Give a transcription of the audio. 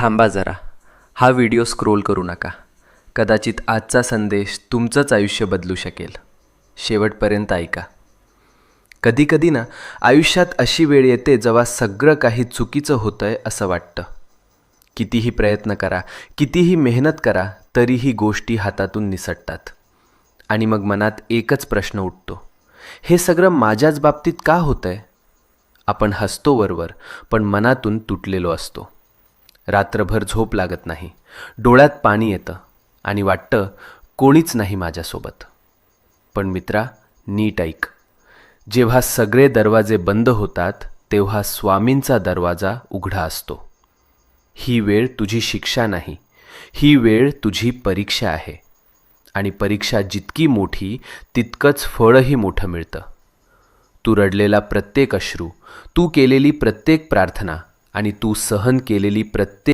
थांबा जरा. हा व्हिडिओ स्क्रोल करू नका. कदाचित आजचा संदेश तुमचंच आयुष्य बदलू शकेल. शेवटपर्यंत ऐका. कधीकधी ना आयुष्यात अशी वेळ येते जेव्हा सगळं काही चुकीचं होतंय असं वाटतं. कितीही प्रयत्न करा, कितीही मेहनत करा, तरीही गोष्टी हातातून निसटतात. आणि मग मनात एकच प्रश्न उठतो, हे सगळं माझ्याच बाबतीत का होतंय? आपण हसतो वरवर, पण मनातून तुटलेलो असतो. रात्रभर झोप लागत नाही, डोळ्यात पाणी येतं आणि वाटतं कोणीच नाही माझ्यासोबत. पण मित्रा, नीट ऐक. जेव्हा सगळे दरवाजे बंद होतात तेव्हा स्वामींचा दरवाजा उघडा असतो. ही वेळ तुझी शिक्षा नाही, ही वेळ तुझी परीक्षा आहे. आणि परीक्षा जितकी मोठी तितकंच फळही मोठं मिळतं. तू रडलेला प्रत्येक अश्रू, तू केलेली प्रत्येक प्रार्थना आणि तू सहन केलेली प्रत्येक